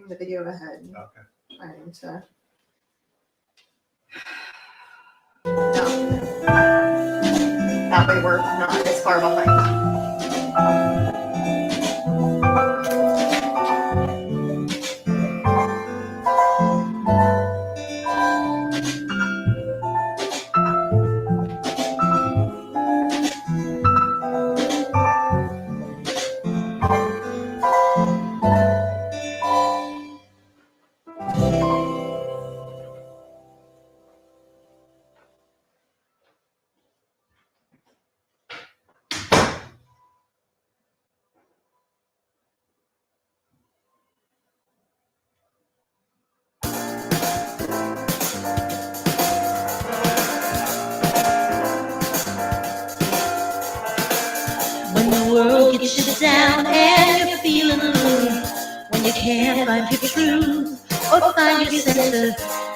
skipping the video ahead. Okay. Trying to. No. That way we're not as far behind. When the world gets you down and you're feeling low, when you can't find your truth or find your center,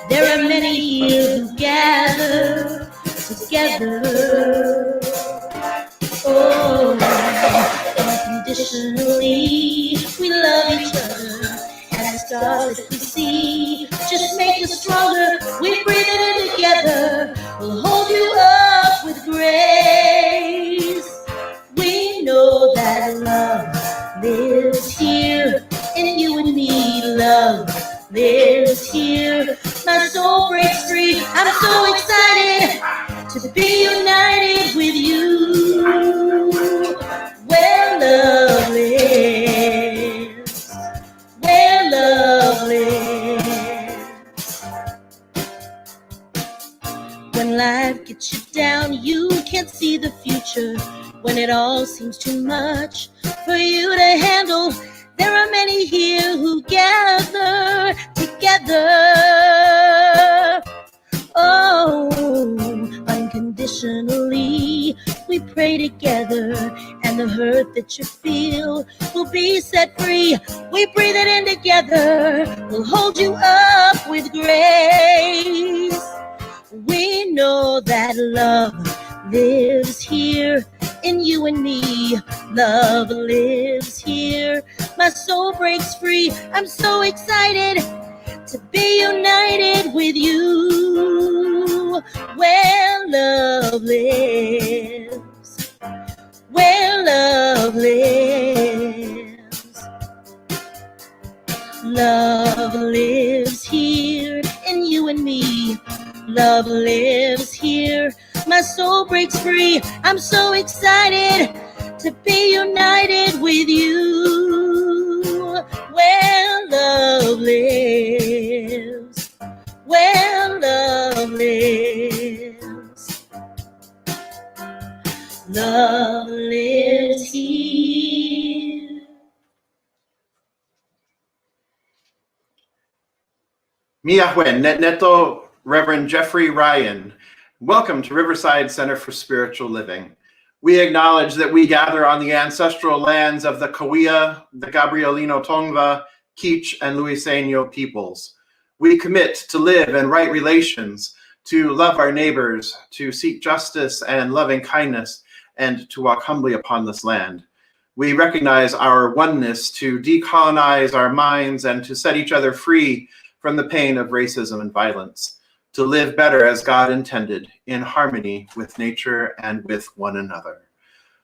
there are many here who gather together. Oh, unconditionally, we love each other, and the stars that we see just make us stronger. We breathe it in together, we'll hold you up with grace. We know that love lives here in you and me. Love lives here. My soul breaks free. I'm so excited to be united with you. Where love lives. Where love lives. When life gets you down, you can't see the future. When it all seems too much for you to handle, there are many here who gather together. Oh, unconditionally, we pray together, and the hurt that you feel will be set free. We breathe it in together, we'll hold you up with grace. We know that love lives here in you and me. Love lives here. My soul breaks free. I'm so excited to be united with you. Where love lives. Where love lives. Love lives here in you and me. Love lives here. My soul breaks free. I'm so excited to be united with you. Where love lives. Where love lives. Love lives here. Miyahwen, Neto Reverend Jeffrey Ryan. Welcome to Riverside Center for Spiritual Living. We acknowledge that we gather on the ancestral lands of the Cahuilla, the Gabrielino Tongva, Kizh, and Luiseño peoples. We commit to live in right relations, to love our neighbors, to seek justice and loving kindness, and to walk humbly upon this land. We recognize our oneness to decolonize our minds and to set each other free from the pain of racism and violence, to live better as God intended, in harmony with nature and with one another.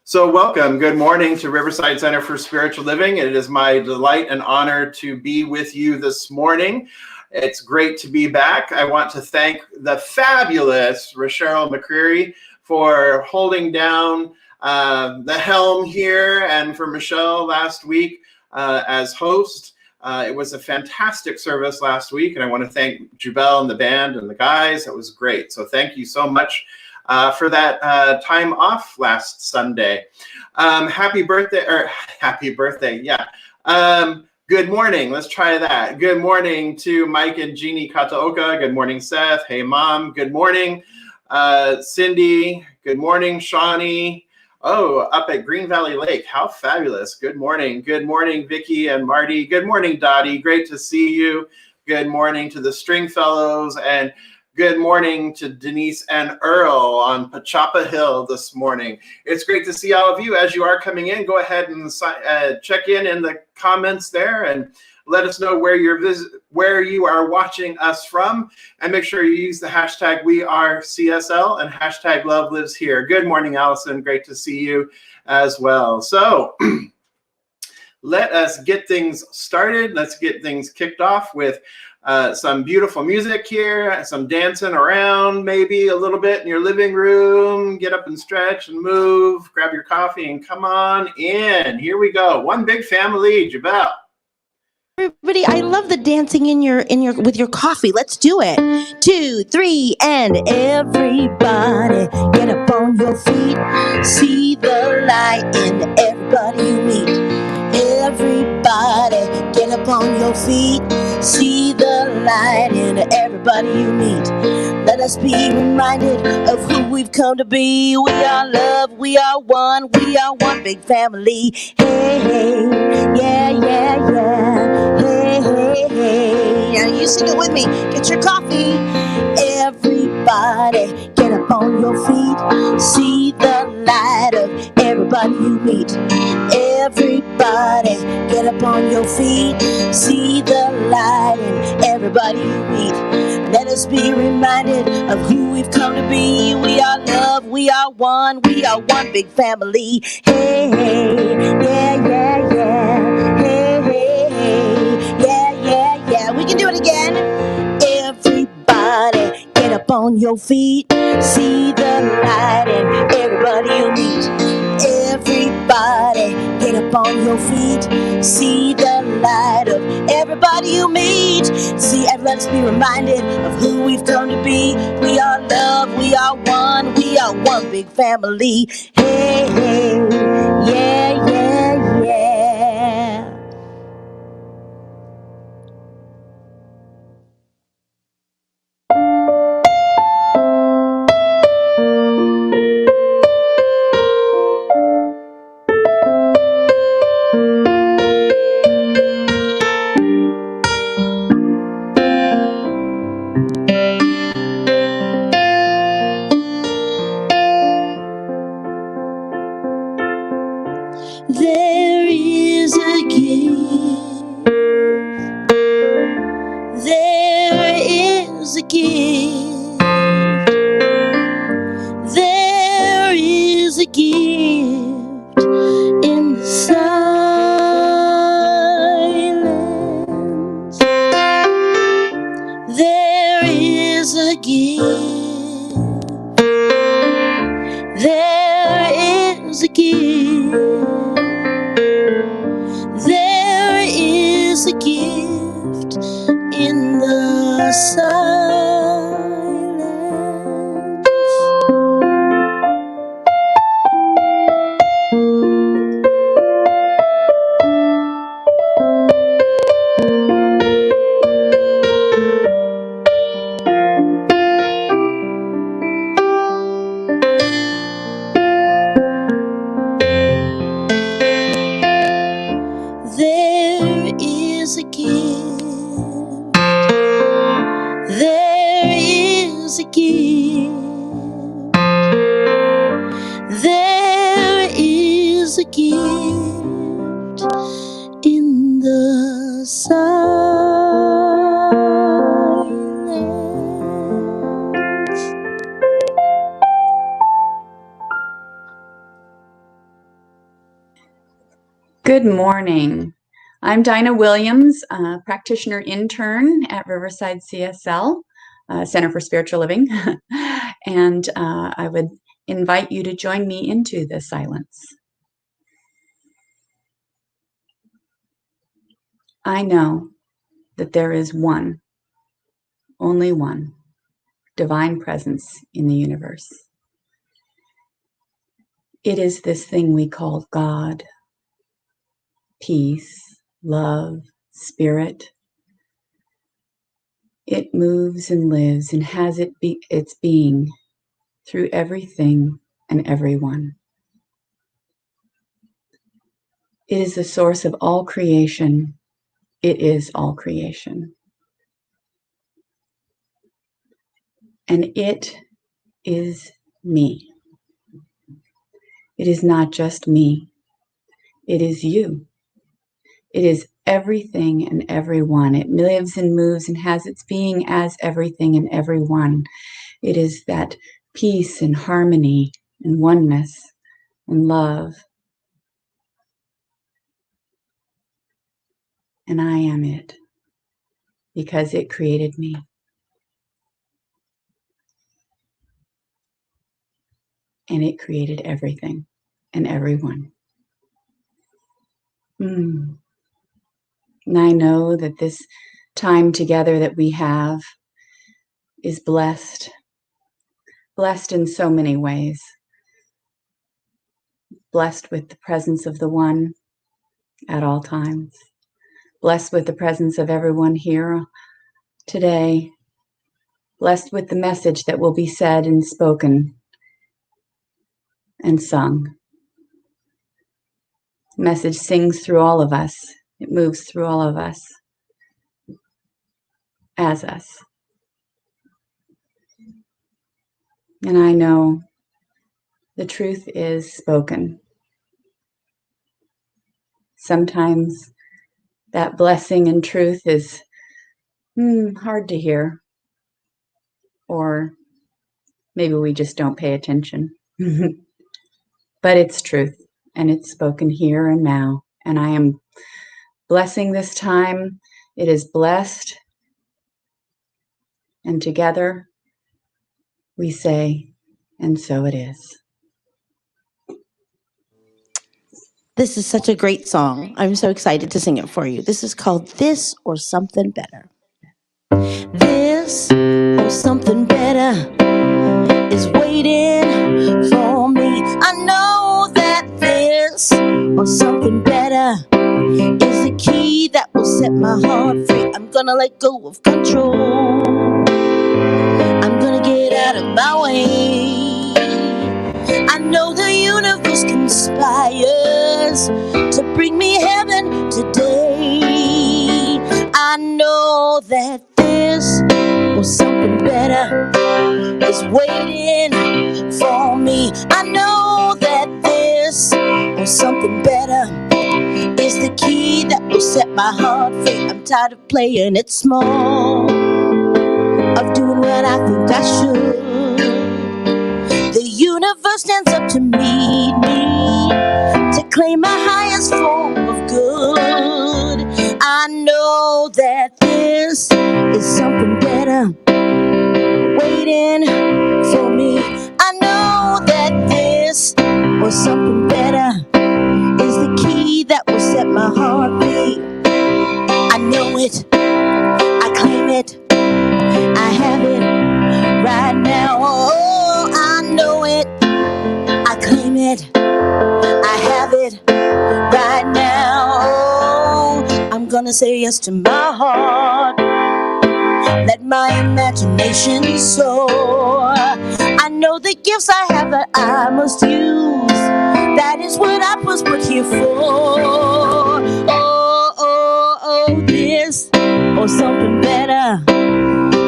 So welcome, good morning to Riverside Center for Spiritual Living. It is my delight and honor to be with you this morning. It's great to be back. I want to thank the fabulous Rochelle McCreary for holding down the helm here, and for Michelle last week as host. It was a fantastic service last week, and I want to thank Jubel and the band and the guys. It was great. So thank you so much for that time off last Sunday. Happy birthday, yeah. Good morning, let's try that. Good morning to Mike and Jeannie Kataoka. Good morning, Seth. Hey, Mom. Good morning, Cindy. Good morning, Shawnee. Oh, up at Green Valley Lake. How fabulous. Good morning. Good morning, Vicki and Marty. Good morning, Dottie. Great to see you. Good morning to the Stringfellows. And Good morning to Denise and Earl on Pachapa Hill this morning. It's great to see all of you. As you are coming in, go ahead and check in the comments there and let us know where you are watching us from, and make sure you use the hashtag #WeAreCSL and hashtag #LoveLivesHere. Good morning, Allison. Great to see you as well. So let us get things started. Let's get things kicked off with some beautiful music here, some dancing around, maybe a little bit in your living room. Get up and stretch and move. Grab your coffee and come on in. Here we go. One big family, Jabel. Everybody, I love the dancing with your coffee. Let's do it. 2, 3, and everybody get up on your feet. See the light in everybody you meet. Everybody get up on your feet. See the light in everybody you meet. Let us be reminded of who we've come to be. We are love, we are one big family. Hey, hey, yeah, yeah, yeah. Hey, hey, hey. Now you sing it with me. Get your coffee. Everybody get up on your feet. See the light of everybody you meet. Everybody get up on your feet. See the light in everybody you meet. Let us be reminded of who we've come to be. We are love, we are one big family. Hey, hey, yeah, yeah, yeah. Hey, hey, hey, yeah, yeah, yeah. We can do it again. Everybody get up on your feet. See the light in everybody you meet. Everybody get up on your feet. See the light of everybody you meet. See, and let's be reminded of who we've come to be. We are love, we are one big family. Hey, hey, yeah, yeah, yeah. There is a gift. There is a gift. There is a gift in the silence. There is a gift. There is a gift. There is a gift in the silence. There is a gift. There is a gift. There is a gift in the silence. Good morning. I'm Dinah Williams, practitioner intern at Riverside CSL, Center for Spiritual Living, and I would invite you to join me into the silence. I know that there is one, only one, divine presence in the universe. It is this thing we call God, peace, love, spirit. It moves and lives and has its being through everything and everyone. It is the source of all creation. It is all creation. And it is me. It is not just me. It is you. It is everything and everyone. It lives and moves and has its being as everything and everyone. It is that peace and harmony and oneness and love. And I am it because it created me. And it created everything and everyone. And I know that this time together that we have is blessed. Blessed in so many ways. Blessed with the presence of the One at all times. Blessed with the presence of everyone here today. Blessed with the message that will be said and spoken and sung. The message sings through all of us. It moves through all of us. As us. And I know the truth is spoken. Sometimes that blessing and truth is hard to hear. Or maybe we just don't pay attention. But it's truth, and it's spoken here and now. And I am blessing this time. It is blessed. And together we say, and so it is. This is such a great song. I'm so excited to sing it for you. This is called This or Something Better. This or something better is waiting for me. I know that this or something better is the key that will set my heart free. I'm gonna let go of control. I'm gonna get out of my way. I know the universe conspires to bring me heaven today. I know that this or something better is waiting for me. I know that this or something better is the key that will set my heart free. I'm tired of playing it small, of doing what I think I should. The universe stands up to meet me, to claim my highest form of good. I know that this is something better waiting for me. I know that this or something better is the key that will set my heart beat. I know it, I claim it, I have it right now. Oh, I know it, I claim it, I have it right now. Oh, I'm gonna say yes to my heart. Let my imagination soar. I know the gifts I have that I must use. That is what I was put here for. Oh, this or something better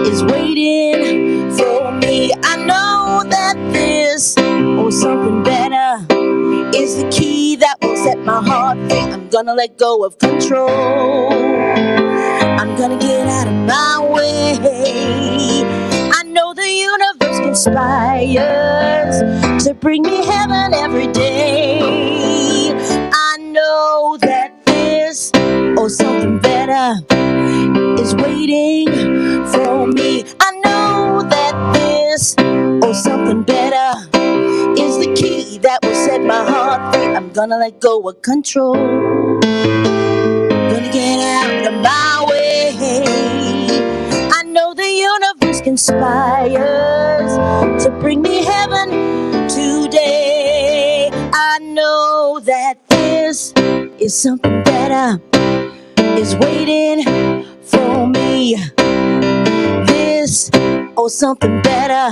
is waiting for me. I know that this or something better is the key that will set my heart free. I'm gonna let go of control. I'm gonna get out of my way. I know the universe conspires to bring me heaven every day. I know that this or something better is waiting for me. I know that this or something better is the key that will set my heart free. I'm gonna let go of control. Gonna get out of my way. I know the universe conspires to bring me heaven today. I know that this is something better is waiting for me. This or something better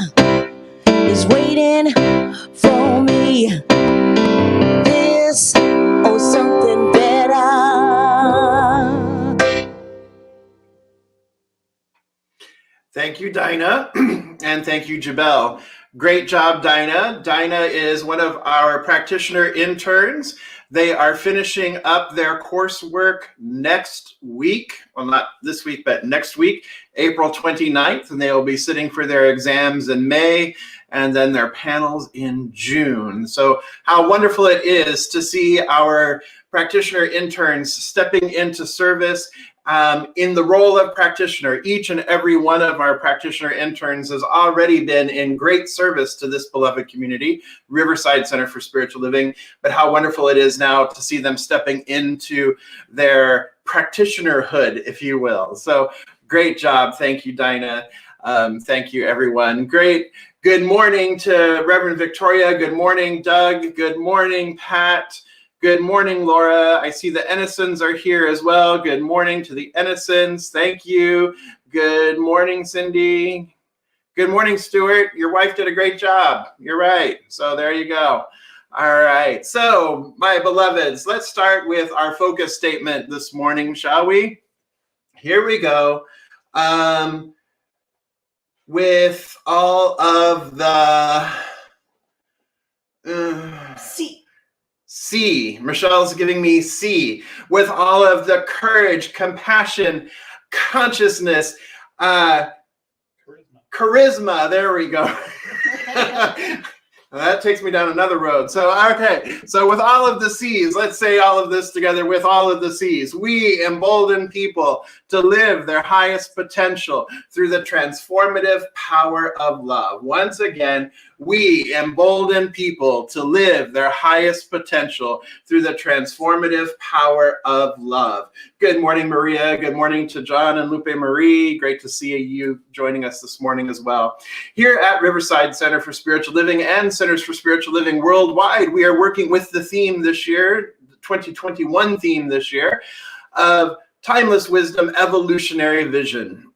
is waiting for me. This or something better. Thank you, Dinah. And thank you, Jabel. Great job, Dinah. Dinah is one of our practitioner interns. They are finishing up their coursework next week. Well, not this week, but next week, April 29th. And they will be sitting for their exams in May and then their panels in June. So how wonderful it is to see our practitioner interns stepping into service in the role of practitioner. Each and every one of our practitioner interns has already been in great service to this beloved community, Riverside Center for Spiritual Living, but how wonderful it is now to see them stepping into their practitionerhood, if you will. So great job. Thank you, Dinah. Thank you, everyone. Great. Good morning to Reverend Victoria. Good morning, Doug. Good morning, Pat. Good morning, Laura. I see the Ennisons are here as well. Good morning to the Ennisons. Thank you. Good morning, Cindy. Good morning, Stuart. Your wife did a great job. You're right. So there you go. All right. So, my beloveds, let's start with our focus statement this morning, shall we? Here we go. With all of the... C. Michelle's giving me C. With all of the courage, compassion, consciousness, charisma. There we go. That takes me down another road. So, okay. So with all of the C's, let's say all of this together with all of the C's. We embolden people to live their highest potential through the transformative power of love. Once again, we embolden people to live their highest potential through the transformative power of love. Good morning, Maria. Good morning to John and Lupe Marie. Great to see you joining us this morning as well. Here at Riverside Center for Spiritual Living and Centers for Spiritual Living worldwide, we are working with the theme this year, the 2021 theme this year, of Timeless Wisdom, Evolutionary Vision.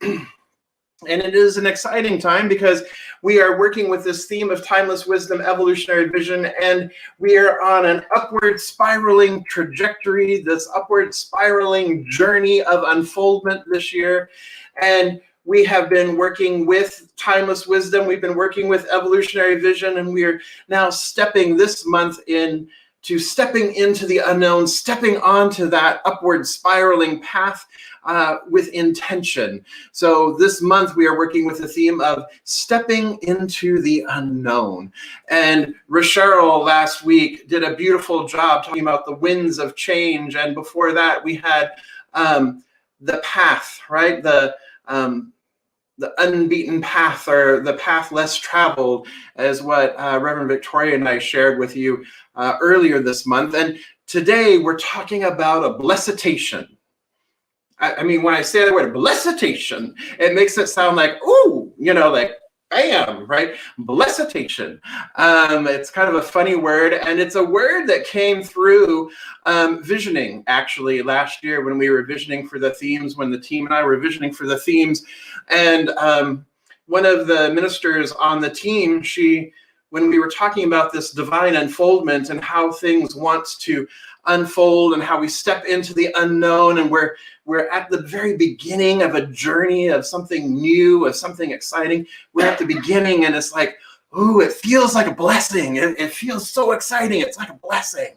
And it is an exciting time because we are working with this theme of timeless wisdom, evolutionary vision, and we are on an upward spiraling trajectory, this upward spiraling journey of unfoldment this year. And we have been working with timeless wisdom, we've been working with evolutionary vision, and we are now stepping this month into stepping into the unknown, stepping onto that upward spiraling path with intention. So this month we are working with the theme of stepping into the unknown. And Rochelle last week did a beautiful job talking about the winds of change. And before that we had the path, right? The unbeaten path, or the path less traveled, is what Reverend Victoria and I shared with you earlier this month. And today we're talking about a bless-itation. I mean, when I say the word bless-itation, it makes it sound like, ooh, you know, like bam, right? Bless-itation. It's kind of a funny word, and it's a word that came through visioning, actually, last year when we were visioning for the themes, when the team and I were visioning for the themes. And one of the ministers on the team, when we were talking about this divine unfoldment and how things want to unfold and how we step into the unknown, and we're at the very beginning of a journey of something new, of something exciting. We're at the beginning, and it's like, ooh, it feels like a blessing. It feels so exciting. It's like a blessing.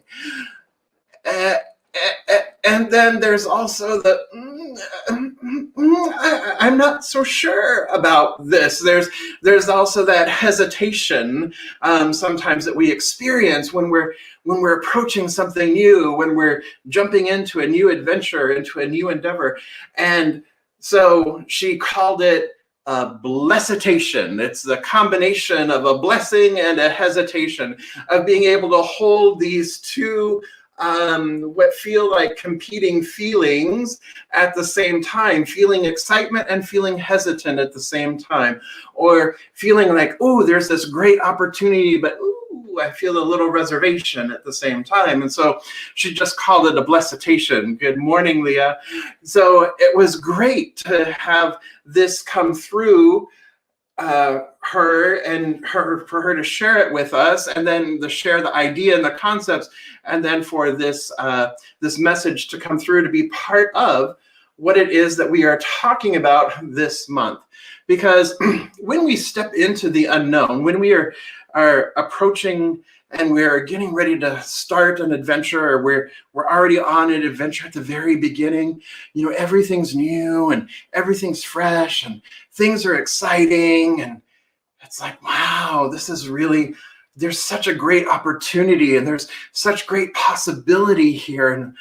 And then there's also the, I'm not so sure about this. There's also that hesitation sometimes that we experience when we're approaching something new, when we're jumping into a new adventure, into a new endeavor. And so she called it a bless-itation. It's the combination of a blessing and a hesitation, of being able to hold these two what feel like competing feelings at the same time, feeling excitement and feeling hesitant at the same time, or feeling like, oh, there's this great opportunity, but ooh, I feel a little reservation at the same time. And so she just called it a bless-itation. Good morning, Leah. So it was great to have this come through for her to share it with us, and then to share the idea and the concepts, and then for this this message to come through to be part of what it is that we are talking about this month. Because when we step into the unknown, when we are approaching and we're getting ready to start an adventure, or we're already on an adventure at the very beginning, you know, everything's new and everything's fresh and things are exciting. And it's like, wow, this is really, there's such a great opportunity and there's such great possibility here. And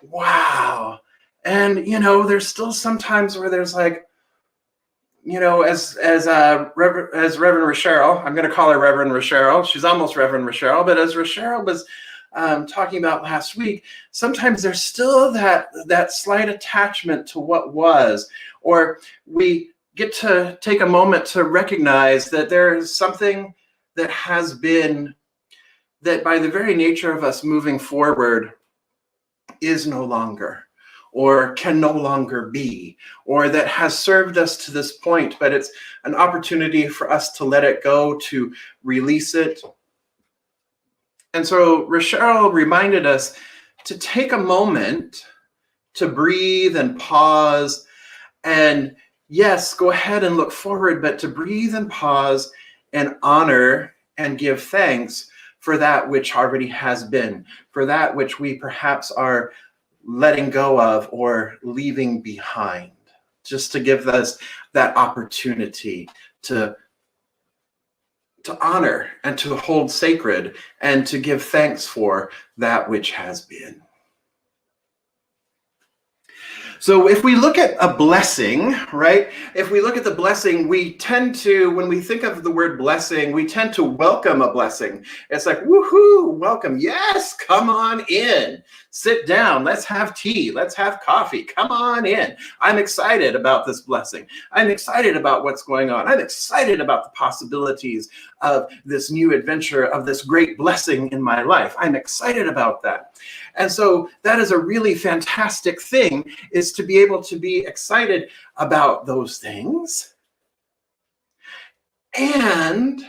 wow. And, you know, there's still some times where there's like, you know, as Reverend Rochelle, I'm going to call her Reverend Rochelle. She's almost Reverend Rochelle, but as Rochelle was talking about last week, sometimes there's still that slight attachment to what was, or we get to take a moment to recognize that there is something that has been, that by the very nature of us moving forward is no longer, or can no longer be, or that has served us to this point, but it's an opportunity for us to let it go, to release it. And so Rochelle reminded us to take a moment to breathe and pause, and yes, go ahead and look forward, but to breathe and pause and honor and give thanks for that which already has been, for that which we perhaps are letting go of or leaving behind, just to give us that opportunity to honor and to hold sacred and to give thanks for that which has been. So if we look at a blessing, right? If we look at the blessing, we tend to, when we think of the word blessing, we tend to welcome a blessing. It's like, woohoo, welcome. Yes, come on in. Sit down. Let's have tea. Let's have coffee. Come on in. I'm excited about this blessing. I'm excited about what's going on. I'm excited about the possibilities of this new adventure, of this great blessing in my life. I'm excited about that. And so that is a really fantastic thing, is to be able to be excited about those things. And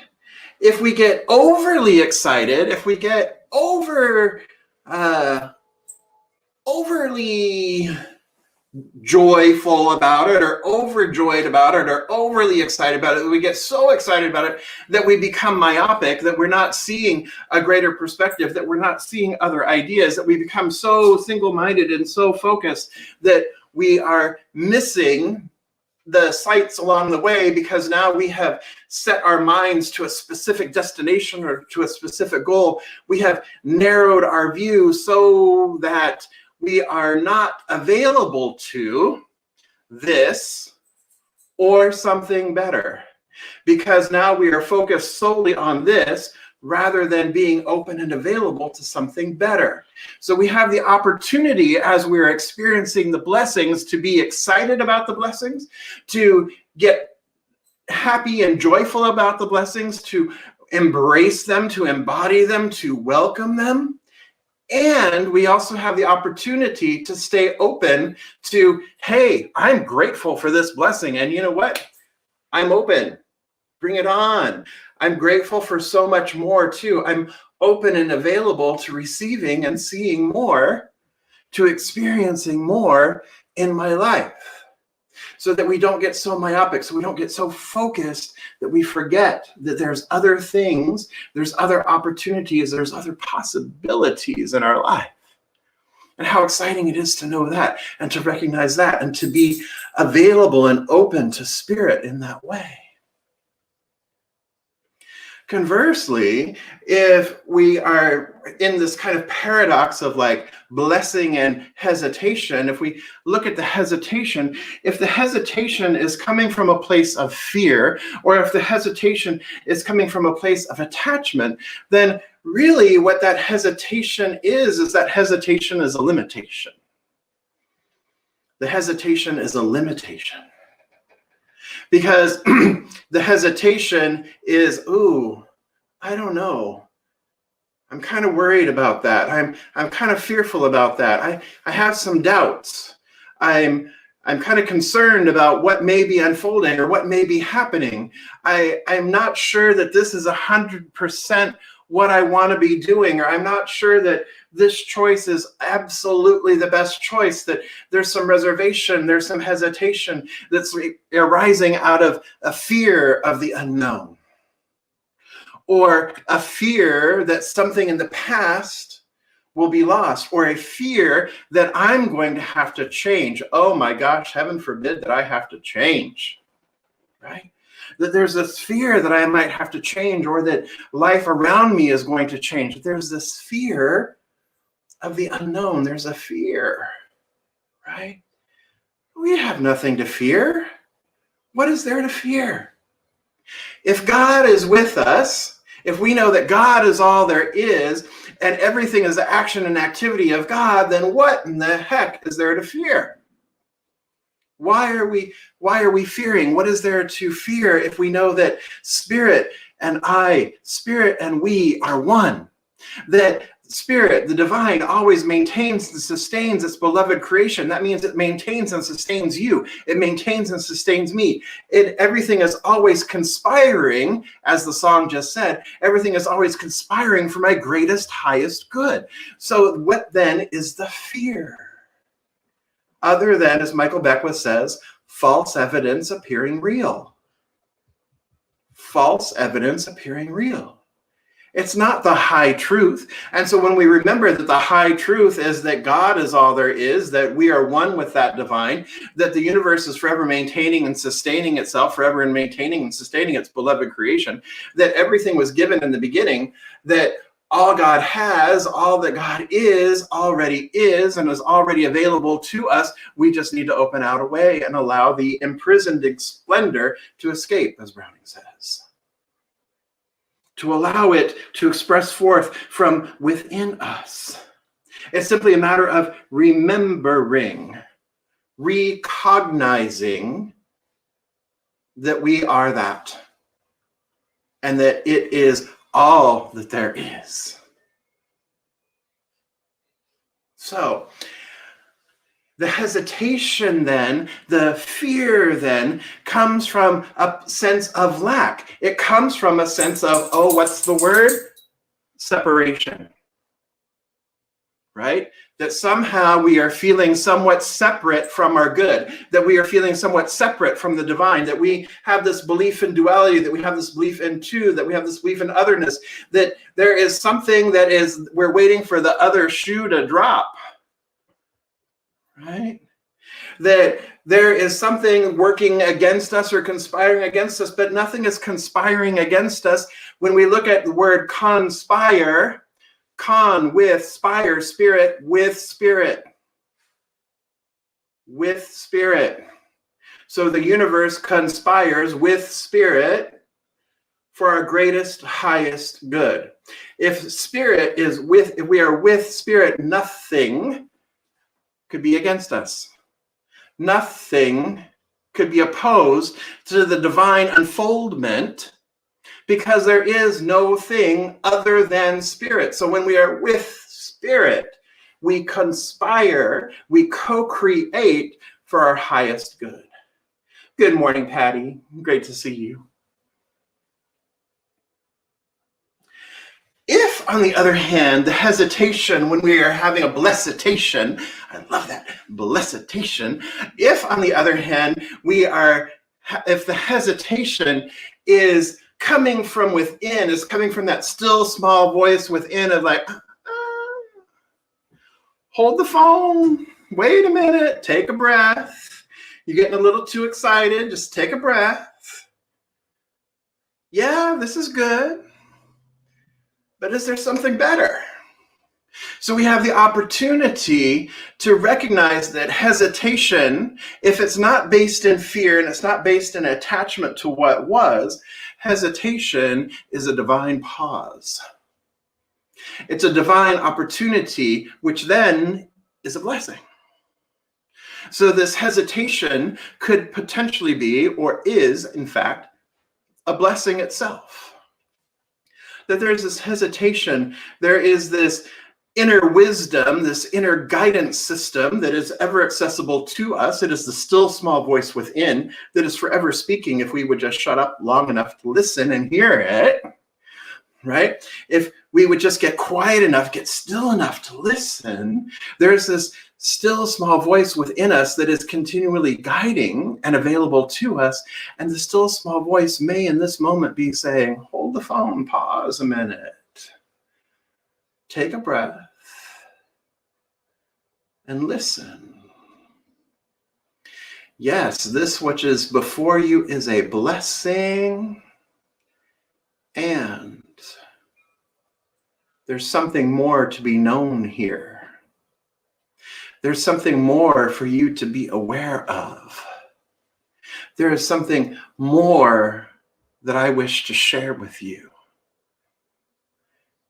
if we get overly excited, if we get overly joyful about it, or overjoyed about it, or overly excited about it, we get so excited about it that we become myopic, that we're not seeing a greater perspective, that we're not seeing other ideas, that we become so single-minded and so focused that we are missing the sights along the way, because now we have set our minds to a specific destination or to a specific goal. We have narrowed our view so that we are not available to this or something better, because now we are focused solely on this rather than being open and available to something better. So we have the opportunity, as we're experiencing the blessings, to be excited about the blessings, to get happy and joyful about the blessings, to embrace them, to embody them, to welcome them. And we also have the opportunity to stay open to, hey, I'm grateful for this blessing. And you know what? I'm open. Bring it on. I'm grateful for so much more too. I'm open and available to receiving and seeing more, to experiencing more in my life, so that we don't get so myopic, so we don't get so focused that we forget that there's other things, there's other opportunities, there's other possibilities in our life. And how exciting it is to know that and to recognize that and to be available and open to Spirit in that way. Conversely, if we are in this kind of paradox of like blessing and hesitation, if we look at the hesitation, if the hesitation is coming from a place of fear, or if the hesitation is coming from a place of attachment, then really what that hesitation is that hesitation is a limitation. The hesitation is a limitation. Because the hesitation is, ooh, I don't know. I'm kind of worried about that. I'm kind of fearful about that. I have some doubts. I'm kind of concerned about what may be unfolding or what may be happening. I'm not sure that this is 100% what I want to be doing, or I'm not sure that this choice is absolutely the best choice, that there's some reservation, there's some hesitation that's arising out of a fear of the unknown, or a fear that something in the past will be lost, or a fear that I'm going to have to change. Oh my gosh, heaven forbid that I have to change, right? That there's this fear that I might have to change, or that life around me is going to change. There's this fear of the unknown. There's a fear, right? We have nothing to fear. What is there to fear? If God is with us, if we know that God is all there is, and everything is the action and activity of God, then what in the heck is there to fear? Why are we fearing? What is there to fear if we know that Spirit and I, Spirit and we are one? That Spirit, the divine, always maintains and sustains its beloved creation. That means it maintains and sustains you. It maintains and sustains me. Everything is always conspiring, as the song just said, everything is always conspiring for my greatest, highest good. So what then is the fear? Other than, as Michael Beckwith says, false evidence appearing real. False evidence appearing real. It's not the high truth. And so when we remember that the high truth is that God is all there is, that we are one with that divine, that the universe is forever maintaining and sustaining itself, forever and maintaining and sustaining its beloved creation, that everything was given in the beginning, that all God has, all that God is, already is, and is already available to us. We just need to open out a way and allow the imprisoned splendor to escape, as Browning says. To allow it to express forth from within us. It's simply a matter of remembering, recognizing that we are that, and that it is all that there is. So, the hesitation then, the fear then, comes from a sense of lack. It comes from a sense of, oh, what's the word? Separation. Right? That somehow we are feeling somewhat separate from our good, that we are feeling somewhat separate from the divine, that we have this belief in duality, that we have this belief in two, that we have this belief in otherness, that there is something that is, we're waiting for the other shoe to drop. Right? That there is something working against us or conspiring against us, but nothing is conspiring against us. When we look at the word conspire, con with spire, spirit with spirit. With spirit. So the universe conspires with spirit for our greatest, highest good. If spirit is with, if we are with spirit, nothing could be against us. Nothing could be opposed to the divine unfoldment, because there is no thing other than spirit. So when we are with spirit, we conspire, we co-create for our highest good. Good morning, Patty. Great to see you. If, on the other hand, the hesitation, when we are having a bless-itation, I love that, bless-itation. If, on the other hand, if the hesitation is coming from within, is coming from that still small voice within of like, hold the phone, wait a minute, take a breath. You're getting a little too excited, just take a breath. Yeah, this is good. But is there something better? So we have the opportunity to recognize that hesitation, if it's not based in fear and it's not based in attachment to what was, hesitation is a divine pause. It's a divine opportunity, which then is a blessing. So this hesitation could potentially be, or is, in fact, a blessing itself. That there's this hesitation, there is this inner wisdom, this inner guidance system that is ever accessible to us. It is the still small voice within that is forever speaking if we would just shut up long enough to listen and hear it, right? If we would just get quiet enough, get still enough to listen, there's this still small voice within us that is continually guiding and available to us. And the still small voice may in this moment be saying, hold the phone, pause a minute, take a breath, and listen. Yes, this which is before you is a blessing, and there's something more to be known here. There's something more for you to be aware of. There is something more that I wish to share with you.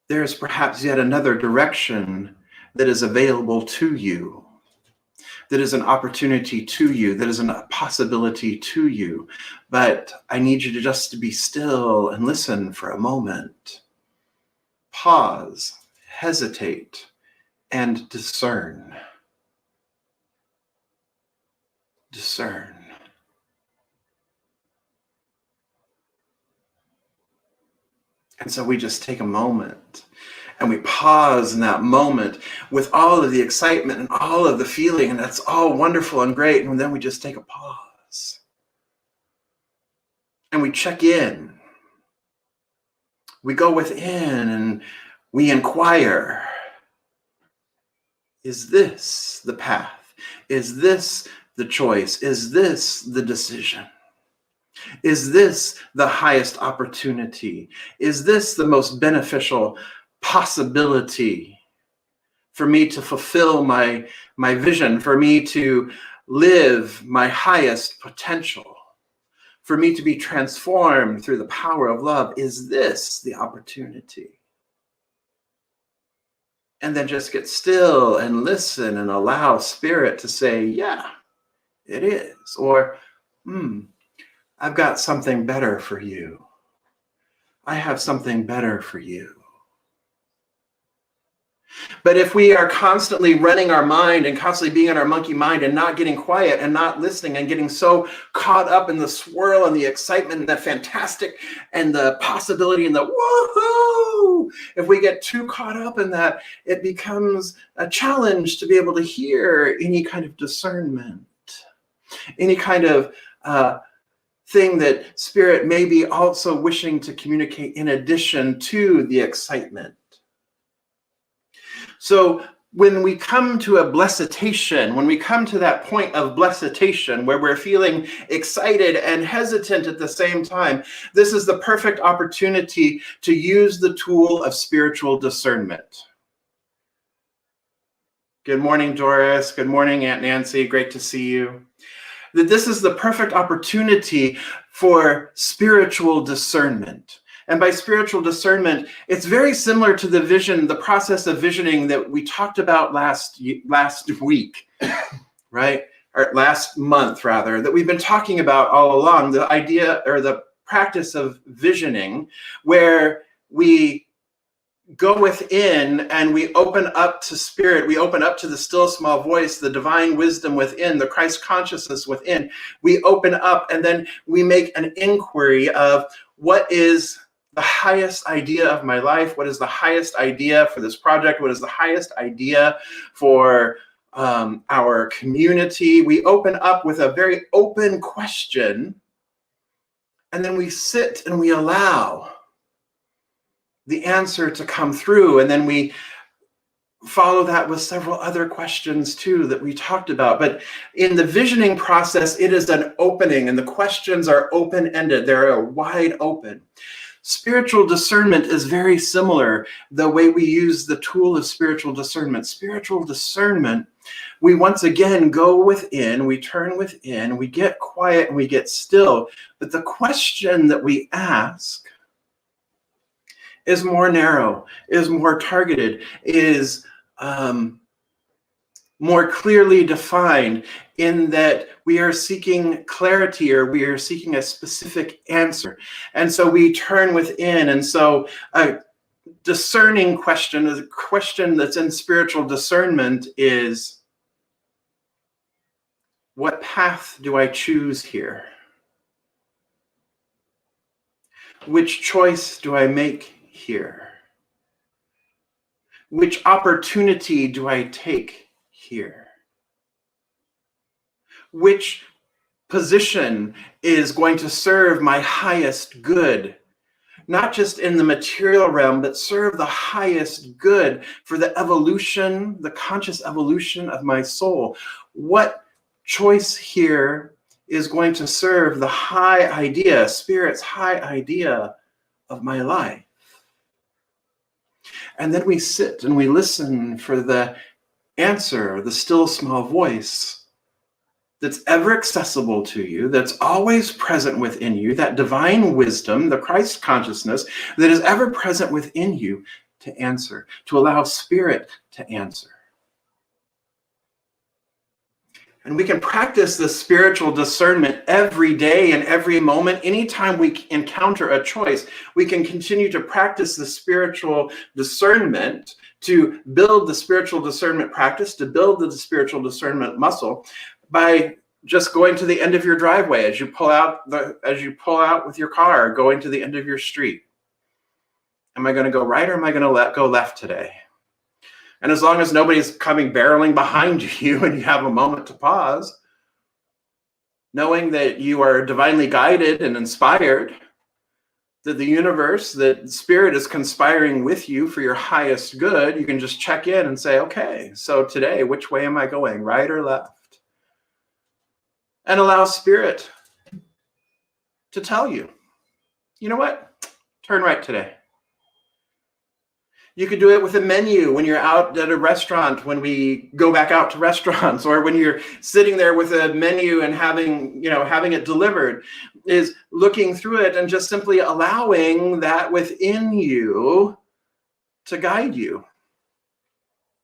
There is perhaps yet another direction that is available to you, that is an opportunity to you, that is a possibility to you. But I need you to just be still and listen for a moment. Pause, hesitate, and discern. Discern. And so we just take a moment and we pause in that moment with all of the excitement and all of the feeling, and that's all wonderful and great. And then we just take a pause and we check in. We go within and we inquire. Is this the path? Is this the choice? Is this the decision? Is this the highest opportunity? Is this the most beneficial possibility for me to fulfill my vision, for me to live my highest potential, for me to be transformed through the power of love? Is this the opportunity? And then just get still and listen and allow Spirit to say, yeah, it is. Or, I've got something better for you. I have something better for you. But if we are constantly running our mind and constantly being in our monkey mind and not getting quiet and not listening and getting so caught up in the swirl and the excitement and the fantastic and the possibility and the woohoo, if we get too caught up in that, it becomes a challenge to be able to hear any kind of discernment, any kind of thing that Spirit may be also wishing to communicate in addition to the excitement. So when we come to a bless-itation, when we come to that point of bless-itation where we're feeling excited and hesitant at the same time, this is the perfect opportunity to use the tool of spiritual discernment. Good morning, Doris. Good morning, Aunt Nancy. Great to see you. That this is the perfect opportunity for spiritual discernment. And by spiritual discernment, it's very similar to the process of visioning that we talked about last week, right? Or last month, rather, that we've been talking about all along, the idea or the practice of visioning, where we go within and we open up to Spirit, we open up to the still small voice, the divine wisdom within, the Christ consciousness within. We open up and then we make an inquiry of what is the highest idea of my life? What is the highest idea for this project? What is the highest idea for our community? We open up with a very open question, and then we sit and we allow the answer to come through, and then we follow that with several other questions too that we talked about. But in the visioning process, it is an opening, and the questions are open-ended. They're wide open. Spiritual discernment is very similar, the way we use the tool of spiritual discernment. Spiritual discernment, we once again go within, we turn within, we get quiet and we get still. But the question that we ask is more narrow, is more targeted, is more clearly defined, in that we are seeking clarity or we are seeking a specific answer. And so we turn within. And so a discerning question, a question that's in spiritual discernment is, what path do I choose here? Which choice do I make here? Which opportunity do I take here? Which position is going to serve my highest good? Not just in the material realm, but serve the highest good for the evolution, the conscious evolution of my soul. What choice here is going to serve the high idea, Spirit's high idea of my life? And then we sit and we listen for the answer, the still small voice that's ever accessible to you, that's always present within you, that divine wisdom, the Christ consciousness that is ever present within you to answer, to allow Spirit to answer. And we can practice this spiritual discernment every day and every moment. Anytime we encounter a choice, we can continue to practice the spiritual discernment, to build the spiritual discernment practice, to build the spiritual discernment muscle by just going to the end of your driveway as you pull out with your car, going to the end of your street. Am I going to go right or am I going to go left today? And as long as nobody's coming barreling behind you and you have a moment to pause, knowing that you are divinely guided and inspired, that the universe, that Spirit is conspiring with you for your highest good, you can just check in and say, okay, so today, which way am I going, right or left? And allow Spirit to tell you, you know what, turn right today. You could do it with a menu when you're out at a restaurant, when we go back out to restaurants, or when you're sitting there with a menu and having it delivered, is looking through it and just simply allowing that within you to guide you.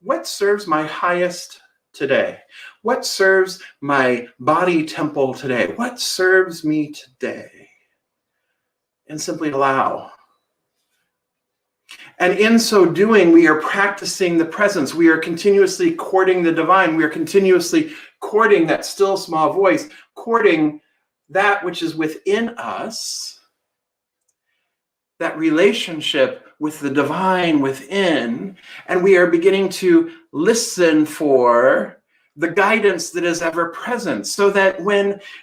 What serves my highest today? What serves my body temple today? What serves me today? And simply allow. And in so doing, we are practicing the presence. We are continuously courting the divine. We are continuously courting that still small voice, courting that which is within us, that relationship with the divine within. And we are beginning to listen for the guidance that is ever present, so that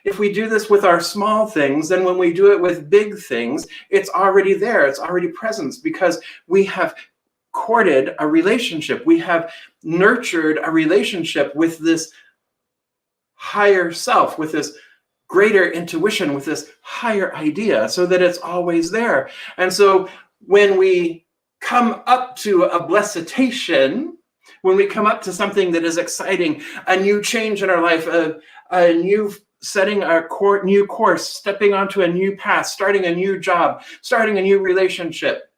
if we do this with our small things, then when we do it with big things, it's already there, it's already present, because we have courted a relationship, we have nurtured a relationship with this higher self, with this greater intuition, with this higher idea, so that it's always there. And so when we come up to a bless-itation, when we come up to something that is exciting, a new change in our life, a new setting our new course, stepping onto a new path, starting a new job, starting a new relationship.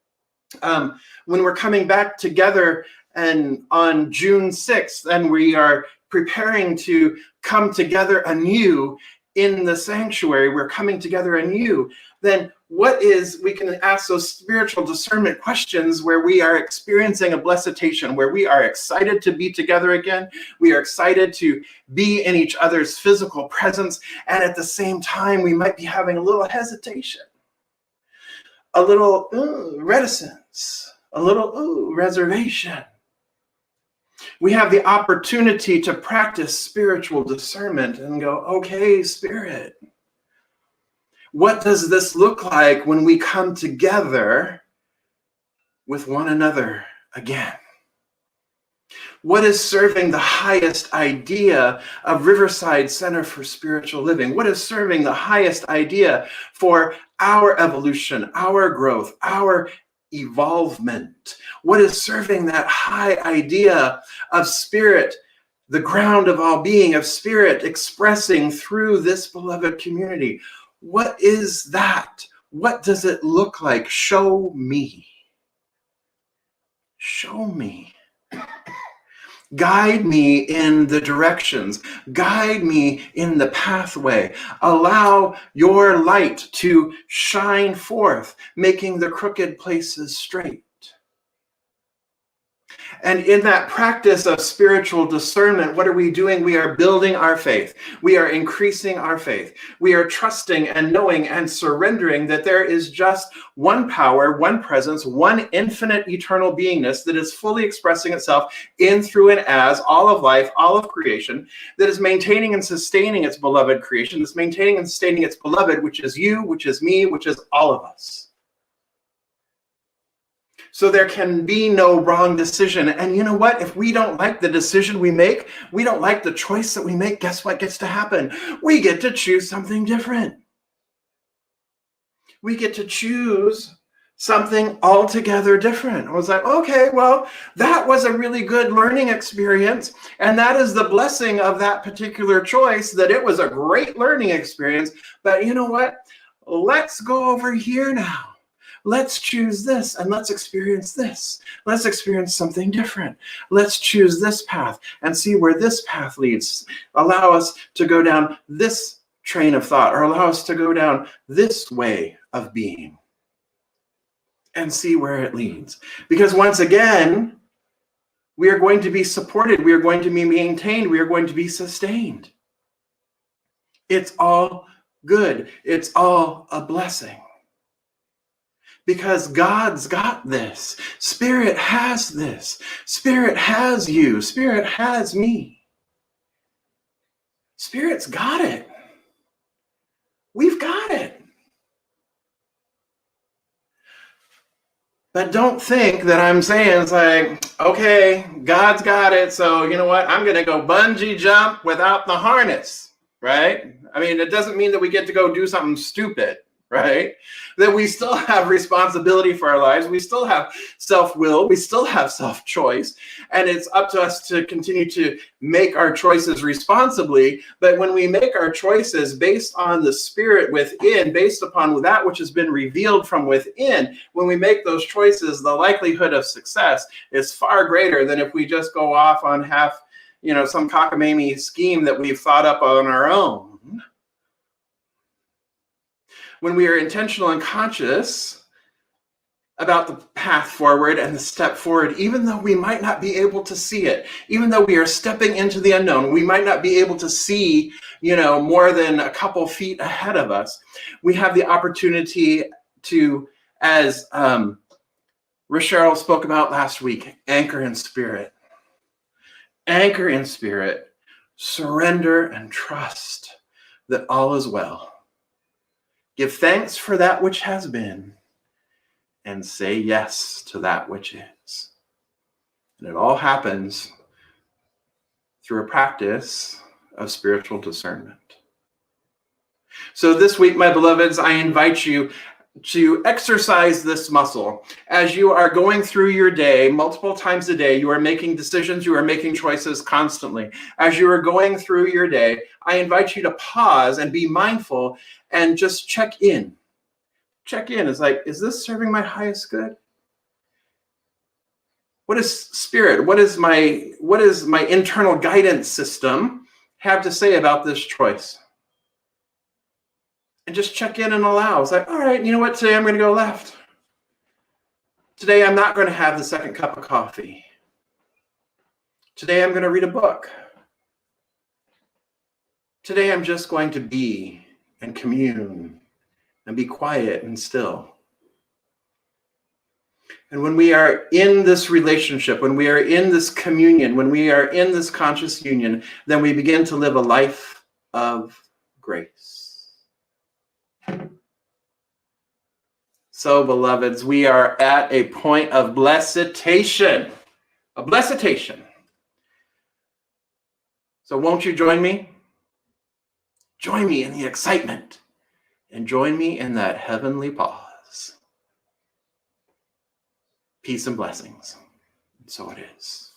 When we're coming back together and on June 6th, and we are preparing to come together anew in the sanctuary, we're coming together anew, then we can ask those spiritual discernment questions where we are experiencing a bless-itation, where we are excited to be together again. We are excited to be in each other's physical presence. And at the same time, we might be having a little hesitation, a little reticence, a little reservation. We have the opportunity to practice spiritual discernment and go, okay, Spirit, what does this look like when we come together with one another again? What is serving the highest idea of Riverside Center for Spiritual Living? What is serving the highest idea for our evolution, our growth, our evolvement? What is serving that high idea of Spirit, the ground of all being, of Spirit expressing through this beloved community? What is that? What does it look like? Show me. Show me. Guide me in the directions. Guide me in the pathway. Allow your light to shine forth, making the crooked places straight. And in that practice of spiritual discernment, what are we doing? We are building our faith. We are increasing our faith. We are trusting and knowing and surrendering that there is just one power, one presence, one infinite eternal beingness that is fully expressing itself in, through, and as all of life, all of creation, that is maintaining and sustaining its beloved creation, that's maintaining and sustaining its beloved, which is you, which is me, which is all of us. So there can be no wrong decision. And you know what? If we don't like the decision we make, we don't like the choice that we make, guess what gets to happen? We get to choose something different. We get to choose something altogether different. I was like, okay, well, that was a really good learning experience. And that is the blessing of that particular choice, that it was a great learning experience. But you know what? Let's go over here now. Let's choose this and let's experience this. Let's experience something different. Let's choose this path and see where this path leads. Allow us to go down this train of thought, or allow us to go down this way of being and see where it leads. Because once again, we are going to be supported. We are going to be maintained. We are going to be sustained. It's all good. It's all a blessing. Because God's got this. Spirit has this. Spirit has you. Spirit has me. Spirit's got it. We've got it. But don't think that I'm saying it's like, okay, God's got it, so you know what? I'm going to go bungee jump without the harness, right? I mean, it doesn't mean that we get to go do something stupid. Right? That we still have responsibility for our lives. We still have self-will. We still have self-choice. And it's up to us to continue to make our choices responsibly. But when we make our choices based on the Spirit within, based upon that which has been revealed from within, when we make those choices, the likelihood of success is far greater than if we just go off on some cockamamie scheme that we've thought up on our own. When we are intentional and conscious about the path forward and the step forward, even though we might not be able to see it, even though we are stepping into the unknown, we might not be able to see, more than a couple feet ahead of us. We have the opportunity to, as Rochelle spoke about last week, anchor in spirit. Anchor in spirit, surrender and trust that all is well. Give thanks for that which has been, and say yes to that which is. And it all happens through a practice of spiritual discernment. So this week, my beloveds, I invite you to exercise this muscle. As you are going through your day, multiple times a day, you are making decisions, you are making choices constantly. As you are going through your day, I invite you to pause and be mindful and just check in. Check in. It's like, is this serving my highest good? What is Spirit? What is my internal guidance system have to say about this choice? And just check in and allow. It's like, all right, you know what? Today I'm going to go left. Today I'm not going to have the second cup of coffee. Today I'm going to read a book. Today I'm just going to be and commune and be quiet and still. And when we are in this relationship, when we are in this communion, when we are in this conscious union, then we begin to live a life of grace. So, beloveds, we are at a point of bless-itation. A bless-itation. So won't you join me? Join me in the excitement. And join me in that heavenly pause. Peace and blessings. And so it is.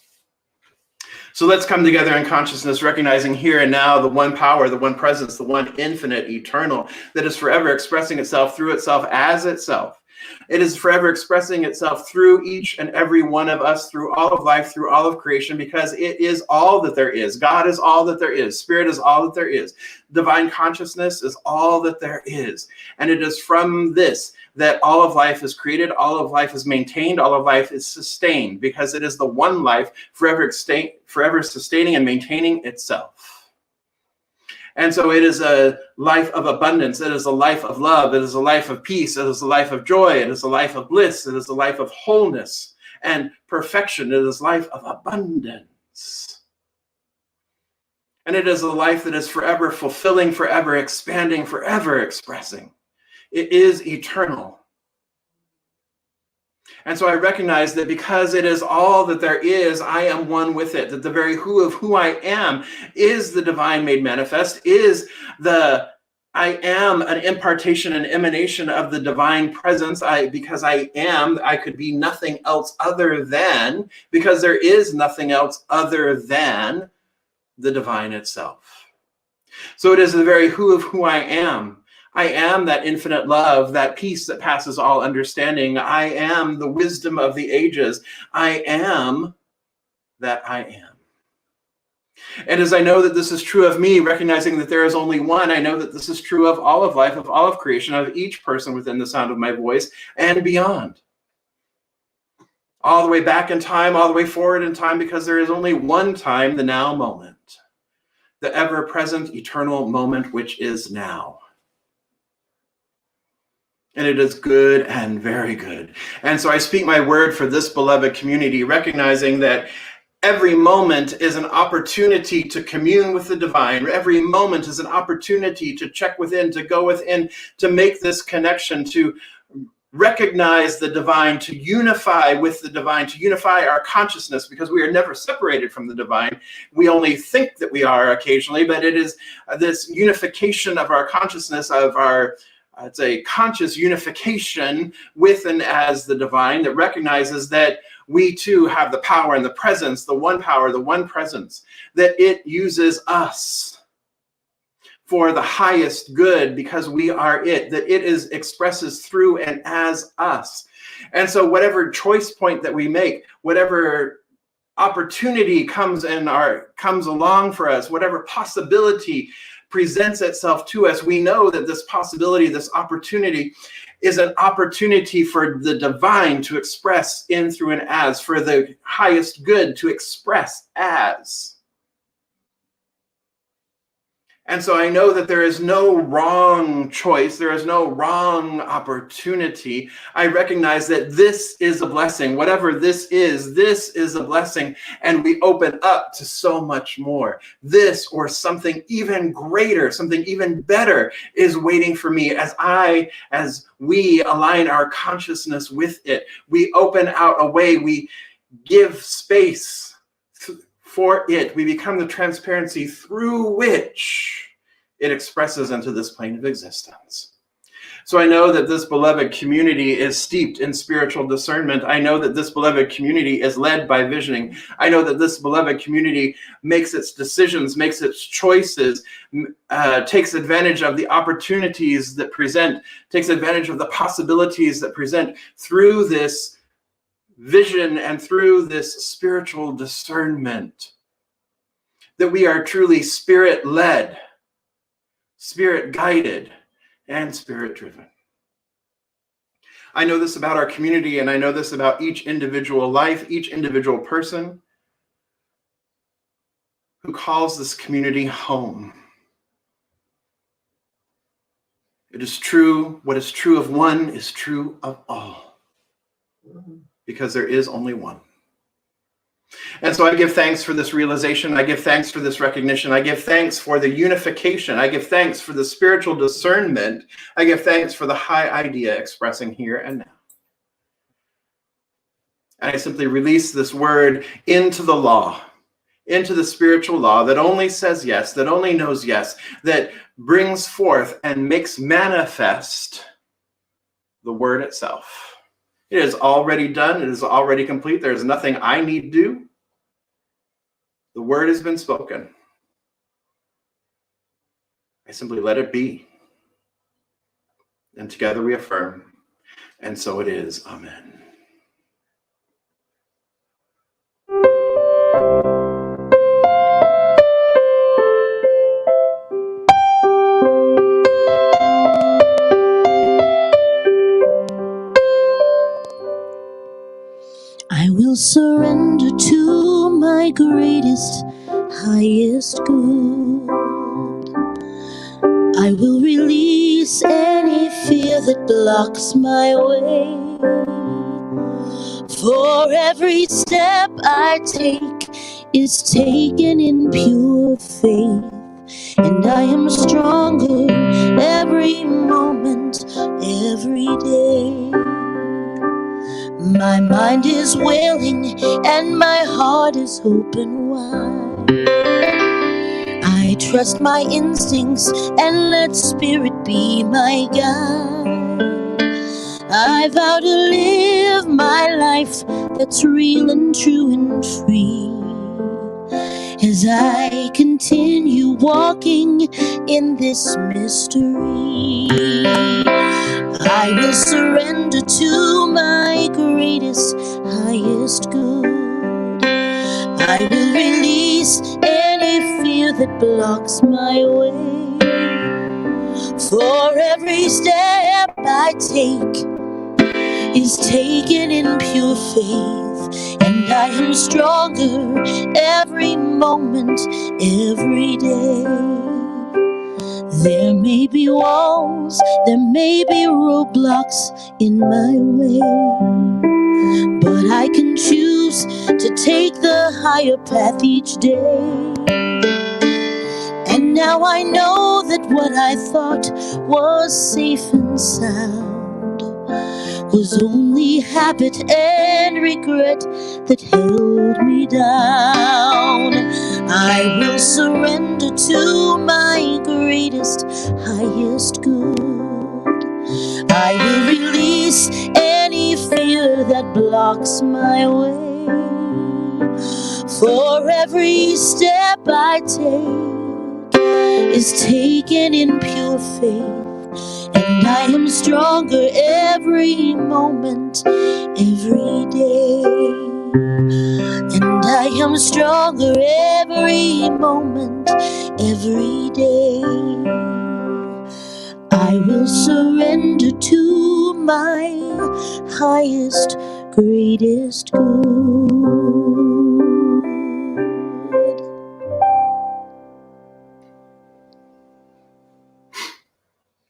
So let's come together in consciousness, recognizing here and now the one power, the one presence, the one infinite, eternal, that is forever expressing itself through itself as itself. It is forever expressing itself through each and every one of us, through all of life, through all of creation, because it is all that there is. God is all that there is. Spirit is all that there is. Divine consciousness is all that there is. And it is from this that all of life is created, all of life is maintained, all of life is sustained, because it is the one life forever sustaining and maintaining itself. And so it is a life of abundance. It is a life of love. It is a life of peace. It is a life of joy. It is a life of bliss. It is a life of wholeness and perfection. It is a life of abundance. And it is a life that is forever fulfilling, forever expanding, forever expressing. It is eternal. And so I recognize that because it is all that there is, I am one with it, that the very who of who I am is the divine made manifest, is the I am an impartation and emanation of the divine presence. Because I am, I could be nothing else other than, because there is nothing else other than the divine itself. So it is the very who of who I am. I am that infinite love, that peace that passes all understanding. I am the wisdom of the ages. I am that I am. And as I know that this is true of me, recognizing that there is only one, I know that this is true of all of life, of all of creation, of each person within the sound of my voice and beyond. All the way back in time, all the way forward in time, because there is only one time, the now moment, the ever-present eternal moment, which is now. And it is good and very good. And so I speak my word for this beloved community, recognizing that every moment is an opportunity to commune with the divine. Every moment is an opportunity to check within, to go within, to make this connection, to recognize the divine, to unify with the divine, to unify our consciousness, because we are never separated from the divine. We only think that we are occasionally, but it is this unification of our consciousness, of our it's a conscious unification with and as the divine that recognizes that we too have the power and the presence, the one power, the one presence, that it uses us for the highest good because we are it, that it is expresses through and as us. And so whatever choice point that we make, whatever opportunity comes along for us, whatever possibility presents itself to us, we know that this possibility, this opportunity is an opportunity for the divine to express in, through, and as, for the highest good to express as. And so I know that there is no wrong choice. There is no wrong opportunity. I recognize that this is a blessing. Whatever this is a blessing. And we open up to so much more. This or something even greater, something even better is waiting for me as we align our consciousness with it. We open out a way. We give space for it. We become the transparency through which it expresses into this plane of existence. So I know that this beloved community is steeped in spiritual discernment. I know that this beloved community is led by visioning. I know that this beloved community makes its decisions, makes its choices, takes advantage of the opportunities that present, takes advantage of the possibilities that present through this vision and through this spiritual discernment, that we are truly spirit-led, spirit-guided, and spirit-driven. I know this about our community, and I know this about each individual life, each individual person who calls this community home. It is true, what is true of one is true of all. Because there is only one. And so I give thanks for this realization. I give thanks for this recognition. I give thanks for the unification. I give thanks for the spiritual discernment. I give thanks for the high idea expressing here and now. And I simply release this word into the law, into the spiritual law that only says yes, that only knows yes, that brings forth and makes manifest the word itself. It is already done. It is already complete. There is nothing I need to do. The word has been spoken. I simply let it be. And together we affirm. And so it is. Amen. I will surrender to my greatest, highest good. I will release any fear that blocks my way. For every step I take is taken in pure faith, and I am stronger every moment, every day. My mind is willing and my heart is open wide. I trust my instincts and let spirit be my guide. I vow to live my life that's real and true and free, as I continue walking in this mystery. I will surrender to my greatest, highest good. I will release any fear that blocks my way. For every step I take is taken in pure faith, and I am stronger every moment, every day. There may be walls, there may be roadblocks in my way, but I can choose to take the higher path each day. And now I know that what I thought was safe and sound was only habit and regret that held me down. I will surrender to my greatest, highest good. I will release any fear that blocks my way. For every step I take is taken in pure faith, and I am stronger every moment, every day. And I am stronger every moment, every day. I will surrender to my highest, greatest good.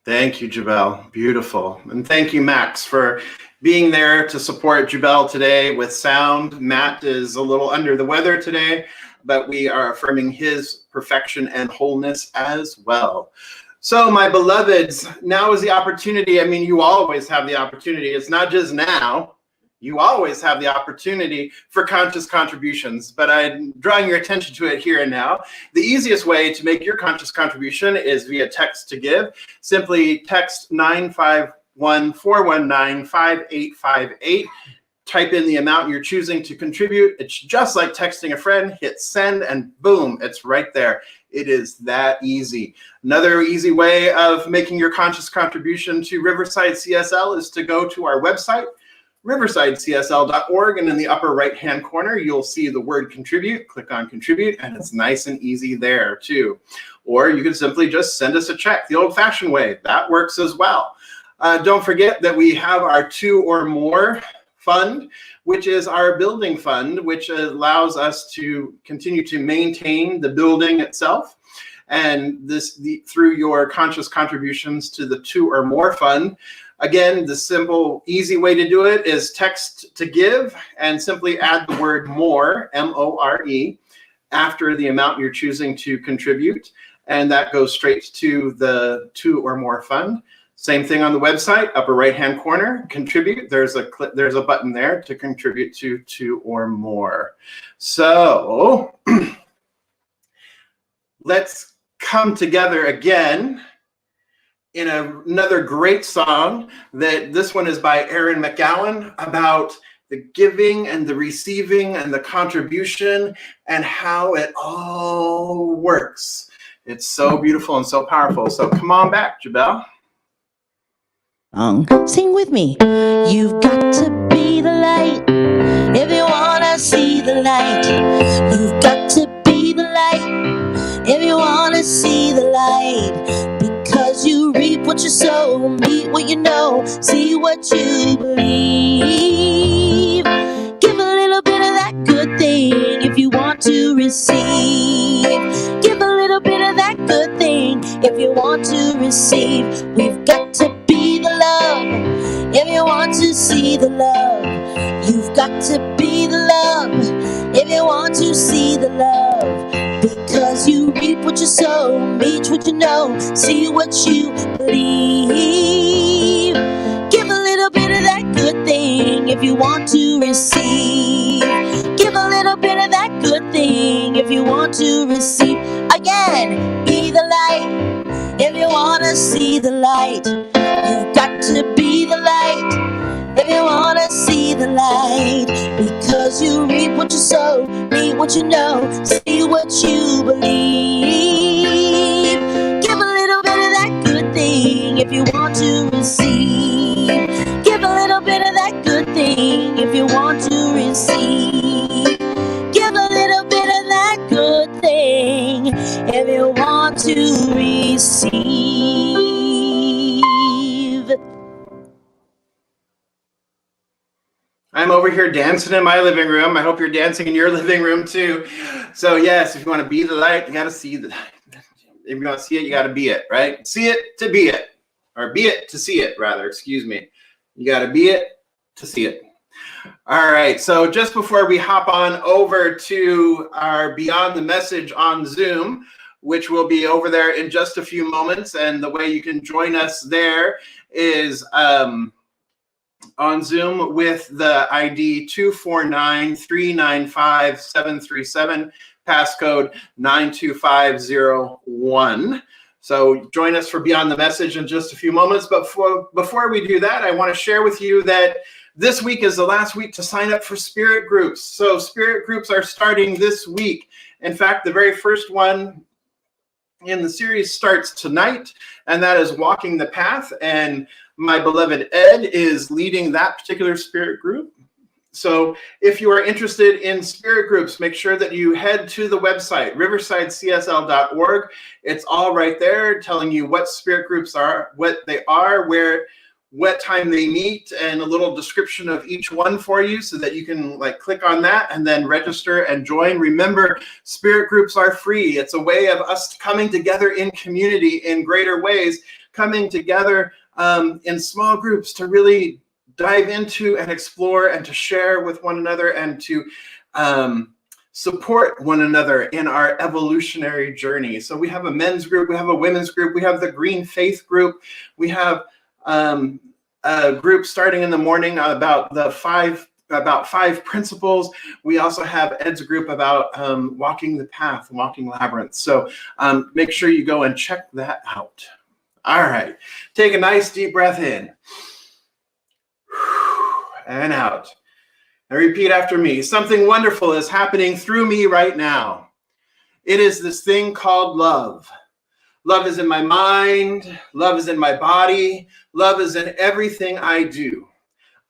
Thank you, Jabel. Beautiful. And thank you, Max, for being there to support Jabel today with sound. Matt is a little under the weather today, but we are affirming his perfection and wholeness as well. So, my beloveds, now is the opportunity. I mean, you always have the opportunity. It's not just now. You always have the opportunity for conscious contributions, but I'm drawing your attention to it here and now. The easiest way to make your conscious contribution is via text to give. Simply text 951-419-5858. Type in the amount you're choosing to contribute. It's just like texting a friend. Hit send and boom, it's right there. It is that easy. Another easy way of making your conscious contribution to Riverside CSL is to go to our website, riversidecsl.org, and in the upper right-hand corner, you'll see the word contribute. Click on contribute, and it's nice and easy there too. Or you can simply just send us a check the old-fashioned way. That works as well. Don't forget that we have our 2 or more fund, which is our building fund, which allows us to continue to maintain the building itself. And this through your conscious contributions to the 2 or more fund. Again, the simple, easy way to do it is text to give and simply add the word more, M-O-R-E, after the amount you're choosing to contribute. And that goes straight to the 2 or more fund. Same thing on the website, upper right-hand corner, contribute. There's a button there to contribute to 2 or more. So let's come together again in another great song. This one is by Aaron McGowan, about the giving and the receiving and the contribution and how it all works. It's so beautiful and so powerful. So come on back, Jabel. Sing with me. You've got to be the light if you wanna see the light. You've got to be the light if you wanna see the light. Because you reap what you sow, meet what you know, see what you believe. Give a little bit of that good thing if you want to receive. Give a little bit of that good thing if you want to receive. We've got to be the love if you want to see the love. You've got to be the love if you want to see the love. Because you reap what you sow, meet what you know, see what you believe. Give a little bit of that good thing if you want to receive. Give a little bit of that good thing if you want to receive. Again, be the light if you want to see the light. You've got to be the light if you want to see the light. Because you reap what you sow, reap what you know, see what you believe. Give a little bit of that good thing if you want to receive. Give a little bit of that good thing if you want to receive. Give a little bit of that good thing if you want to receive. I'm over here dancing in my living room. I hope you're dancing in your living room too. So yes, if you want to be the light, you got to see the light. If you want to see it, you got to be it, right? See it to be it, or be it to see it, rather. Excuse me. You got to be it to see it. All right. So just before we hop on over to our Beyond the Message on Zoom, which will be over there in just a few moments, and the way you can join us there is on Zoom with the ID 249-395-737, passcode 92501. So join us for Beyond the Message in just a few moments. But before we do that, I want to share with you that this week is the last week to sign up for spirit groups. So spirit groups are starting this week. In fact, the very first one in the series starts tonight, and that is Walking the Path. And my beloved Ed is leading that particular spirit group. So if you are interested in spirit groups, make sure that you head to the website, riversidecsl.org. It's all right there telling you what spirit groups are, what they are, what time they meet, and a little description of each one for you so that you can click on that and then register and join. Remember, spirit groups are free. It's a way of us coming together in community in greater ways, coming together in small groups to really dive into and explore and to share with one another and to support one another in our evolutionary journey. So we have a men's group, we have a women's group, we have the Green Faith group, we have a group starting in the morning about five principles. We also have Ed's group about walking the path, walking labyrinths. So make sure you go and check that out. All right, take a nice deep breath in and out. And repeat after me. Something wonderful is happening through me right now. It is this thing called love. Love is in my mind. Love is in my body. Love is in everything I do.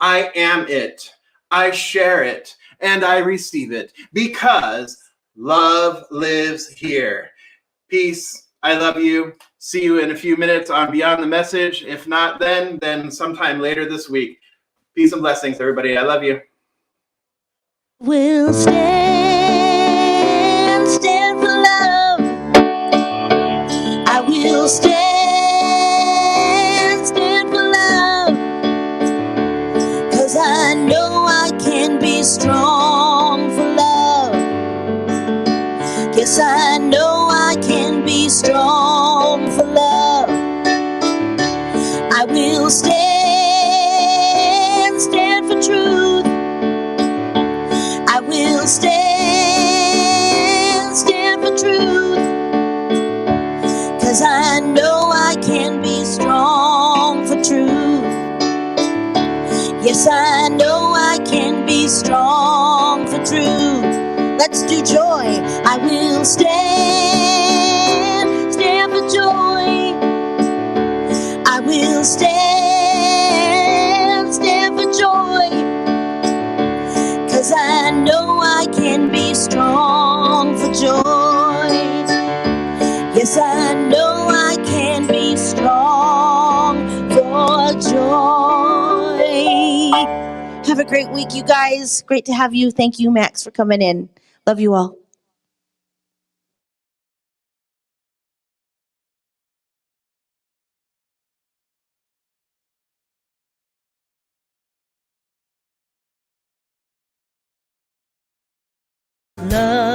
I am it. I share it. And I receive it because love lives here. Peace. I love you. See you in a few minutes on Beyond the Message. If not then sometime later this week. Peace and blessings, everybody. I love you. We'll stand for love. I will stand for love. 'Cause I know I can be strong for love. Yes, I know I can be strong for love. I will stand for truth. I will stand for truth. 'Cause I know I can be strong for truth. Yes, I know I can be strong for truth. Let's do joy. I will stand for joy. I will stand joy. Yes, I know I can be strong for joy. Have a great week, you guys. Great to have you. Thank you, Max, for coming in. Love you all. Love.